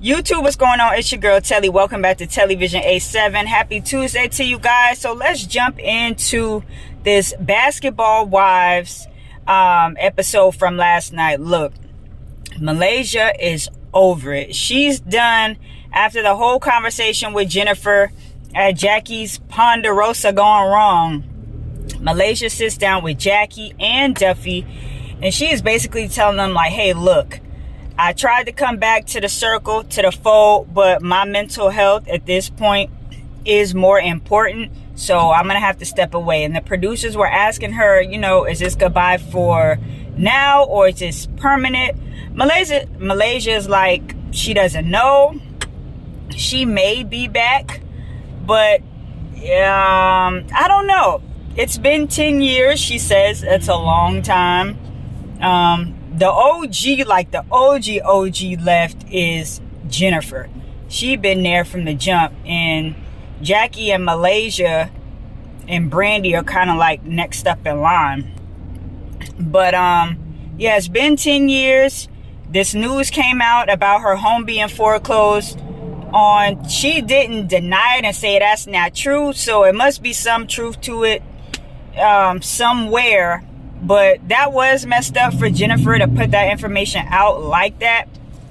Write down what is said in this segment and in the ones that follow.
YouTube, what's going on? It's your girl Telly. Welcome back to TelliVision87. Happy Tuesday to you guys. So let's jump into this Basketball Wives episode from last night. Look, Malaysia is over it. She's done after the whole conversation with Jennifer at Jackie's Ponderosa going wrong. Malaysia sits down with Jackie and Duffy, and she is basically telling them like, hey, look, I tried to come back to the circle, to the fold, but my mental health at this point is more important. So I'm going to have to step away. And the producers were asking her, you know, is this goodbye for now or is this permanent? Malaysia is like, she doesn't know. She may be back, but I don't know. It's been 10 years, she says. It's a long time. The OG, like the OG left is Jennifer. She been there from the jump, and Jackie and Malaysia and Brandi are kind of like next up in line. But yeah, it's been 10 years. This news came out about her home being foreclosed on. She didn't deny it and say that's not true, so it must be some truth to it somewhere. But that was messed up for Jennifer to put that information out like that.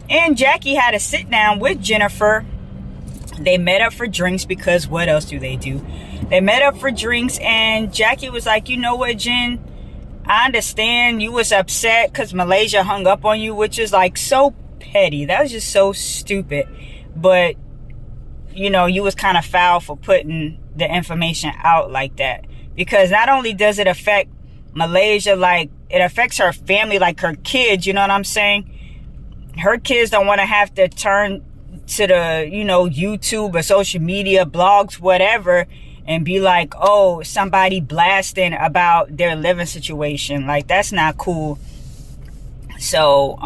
And Jackie had a sit down with Jennifer. They met up for drinks because what else do? They met up for drinks, and Jackie was like, you know what, Jen? I understand you was upset because Malaysia hung up on you, which is like so petty. That was just so stupid. But, you know, you was kind of foul for putting the information out like that. Because not only does it affect Malaysia, like it affects her family, like her kids, you know what I'm saying? Her kids don't want to have to turn to the, you know, YouTube or social media, blogs, whatever, and be like, oh, somebody blasting about their living situation. Like, that's not cool. So,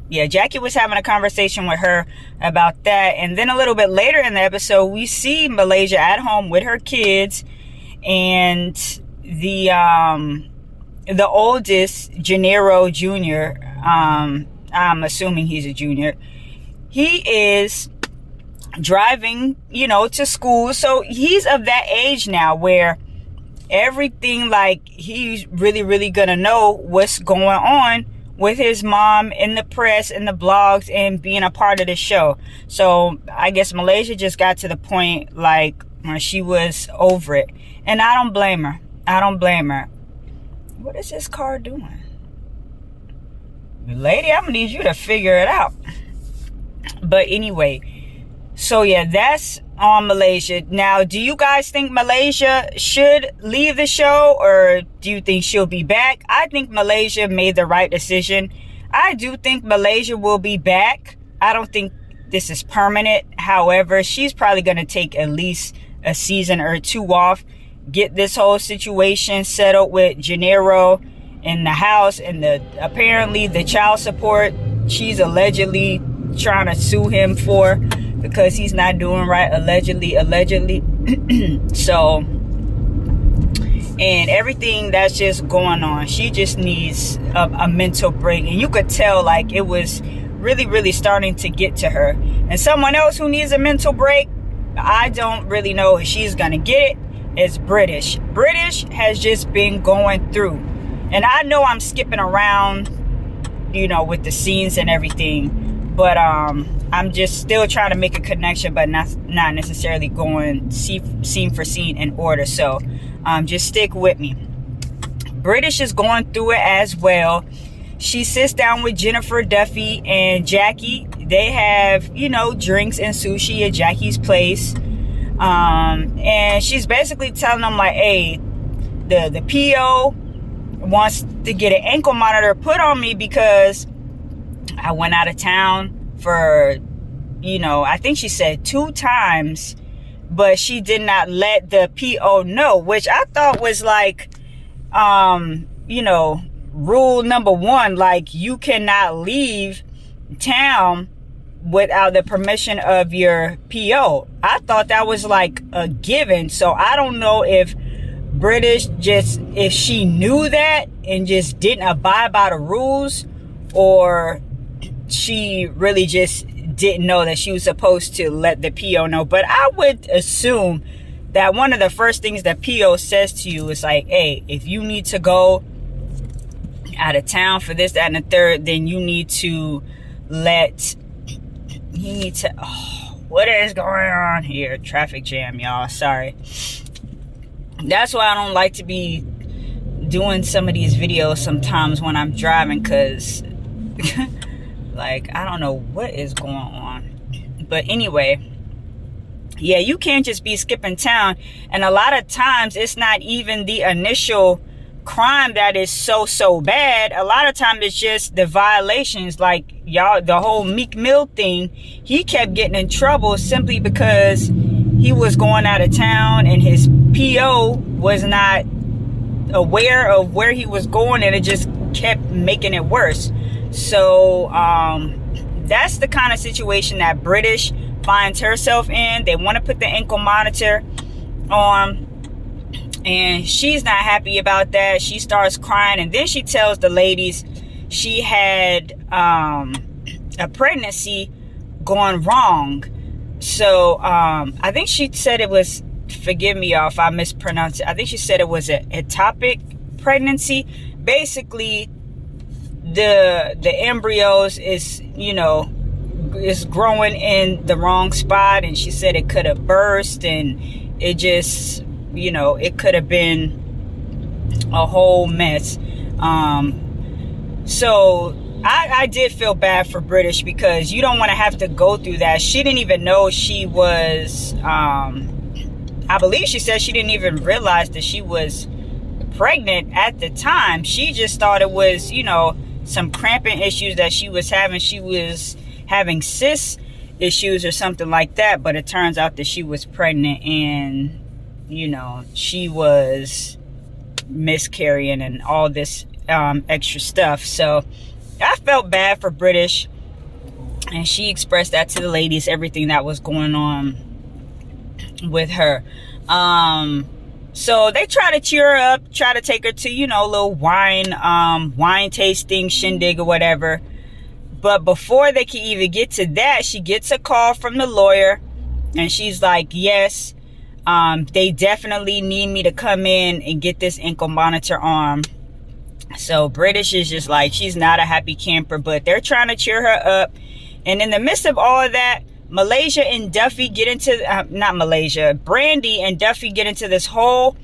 yeah, Jackie was having a conversation with her about that. And then a little bit later in the episode, we see Malaysia at home with her kids, and the oldest, Gennaro Jr., I'm assuming he's a junior, he is driving, you know, to school. So he's of that age now where everything, like, he's really gonna know what's going on with his mom in the press and the blogs and being a part of the show. So I guess Malaysia just got to the point, like, where she was over it. And I don't blame her. What is this car doing? Lady, I'm gonna need you to figure it out. But anyway, so yeah, that's on Malaysia. Now, do you guys think Malaysia should leave the show, or do you think she'll be back? I think Malaysia made the right decision. I do think Malaysia will be back. I don't think this is permanent. However, she's probably gonna take at least a season or two off, get this whole situation settled with Gennaro in the house, and apparently the child support she's allegedly trying to sue him for because he's not doing right, allegedly. So, and everything that's just going on, she just needs a mental break. And you could tell, like, it was really starting to get to her. And someone else who needs a mental break, I don't really know if she's gonna get it, is British. British has just been going through. And I know I'm skipping around, you know, with the scenes and everything, but I'm just still trying to make a connection, but not necessarily going scene for scene in order. So just stick with me. British is going through it as well. She sits down with Jennifer, Duffy, and Jackie. They have, you know, drinks and sushi at Jackie's place. And she's basically telling them like, hey, the PO wants to get an ankle monitor put on me because I went out of town for, you know, I think she said 2 times, but she did not let the PO know, which I thought was like, you know, rule number 1, like, you cannot leave town without the permission of your PO. I thought that was like a given. So I don't know if British if she knew that and just didn't abide by the rules, or she really just didn't know that she was supposed to let the PO know. But I would assume that one of the first things that PO says to you is like, hey, if you need to go out of town for this, that, and the third, then you need to what is going on here? Traffic jam, y'all. Sorry. That's why I don't like to be doing some of these videos sometimes when I'm driving, because like, I don't know what is going on. But anyway, yeah, you can't just be skipping town. And a lot of times it's not even the initial crime that is so bad. A lot of times it's just the violations. Like, y'all, the whole Meek Mill thing, he kept getting in trouble simply because he was going out of town and his PO was not aware of where he was going, and it just kept making it worse. So that's the kind of situation that British finds herself in. They want to put the ankle monitor on, and she's not happy about that. She starts crying, and then she tells the ladies she had a pregnancy gone wrong. So I think she said it was, forgive me y'all if I mispronounce it, I think she said it was a ectopic pregnancy. Basically, the embryos is, you know, is growing in the wrong spot, and she said it could have burst, and it just, you know, it could have been a whole mess. So I did feel bad for British, because you don't want to have to go through that. She didn't even know she was I believe she said she didn't even realize that she was pregnant at the time. She just thought it was, you know, some cramping issues that she was having. She was having cyst issues or something like that, but it turns out that she was pregnant, and, you know, she was miscarrying and all this extra stuff. So I felt bad for British, and she expressed that to the ladies, everything that was going on with her. So they try to cheer her up, try to take her to, you know, a little wine tasting shindig or whatever. But before they can even get to that, she gets a call from the lawyer, and she's like, yes, they definitely need me to come in and get this ankle monitor on. So British is just like, she's not a happy camper, but they're trying to cheer her up. And in the midst of all of that, Malaysia and Duffy get into, Brandi and Duffy get into this whole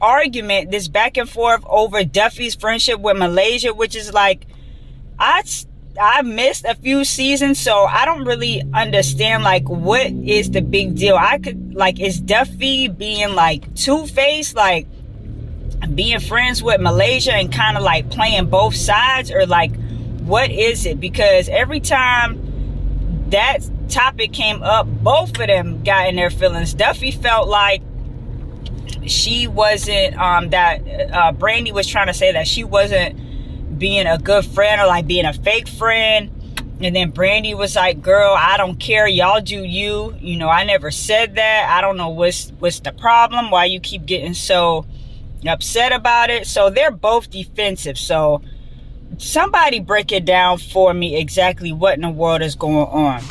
argument, this back and forth over Duffy's friendship with Malaysia, which is like, I missed a few seasons, so I don't really understand, like, what is the big deal? Is Duffy being like two-faced, like being friends with Malaysia and kind of like playing both sides, or like, what is it? Because every time that topic came up, both of them got in their feelings. Duffy felt like she wasn't, Brandi was trying to say that she wasn't being a good friend, or like being a fake friend. And then Brandi was like, girl, I don't care, y'all do you, you know, I never said that. I don't know what's the problem, why you keep getting so upset about it. So they're both defensive. So somebody break it down for me exactly what in the world is going on.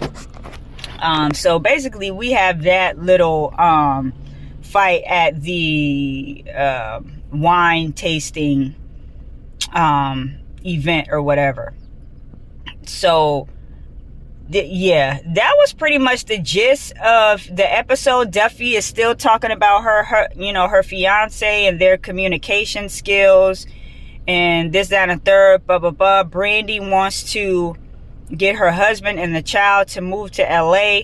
So basically we have that little fight at the wine tasting event or whatever. So yeah, that was pretty much the gist of the episode. Duffy is still talking about her you know, her fiance and their communication skills and this, that, and the third, blah blah blah. Brandi wants to get her husband and the child to move to LA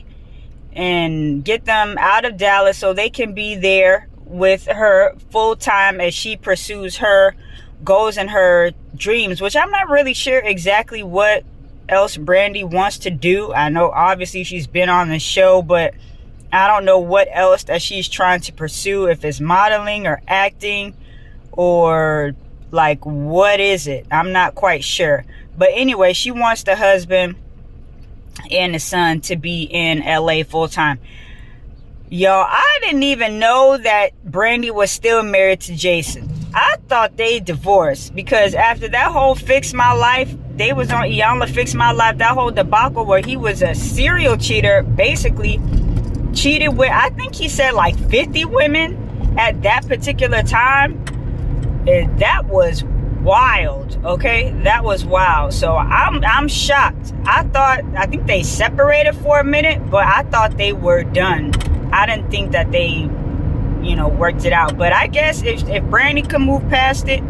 and get them out of Dallas so they can be there with her full time as she pursues her goals and her dreams, which I'm not really sure exactly what else Brandi wants to do. I know obviously she's been on the show, but I don't know what else that she's trying to pursue, if it's modeling or acting or like, what is it? I'm not quite sure. But anyway, she wants the husband and the son to be in LA full time. Y'all, I didn't even know that Brandi was still married to Jason. I thought they divorced, because after that whole Fix My Life they was on Iyanla Fix My Life, that whole debacle where he was a serial cheater, basically cheated with, I think he said like 50 women at that particular time. And that was wild. Okay, that was wild. So I'm shocked. I think they separated for a minute, but I thought they were done. I didn't think that they, you know, worked it out. But I guess if Brandi could move past it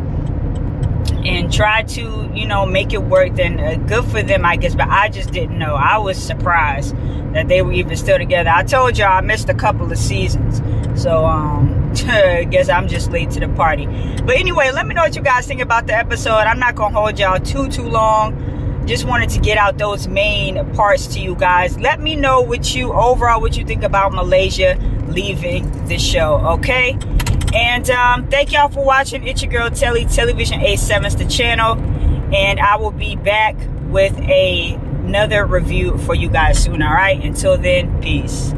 and try to, you know, make it work, then good for them, I guess. But I just didn't know. I was surprised that they were even still together. I told y'all I missed a couple of seasons, so I guess I'm just late to the party. But anyway, let me know what you guys think about the episode. I'm not gonna hold y'all too long. Just wanted to get out those main parts to you guys. Let me know what you think about Malaysia leaving the show, okay? And thank y'all for watching. It's your girl Telly, TelliVision87 is the channel, and I will be back with another review for you guys soon. All right, until then, peace.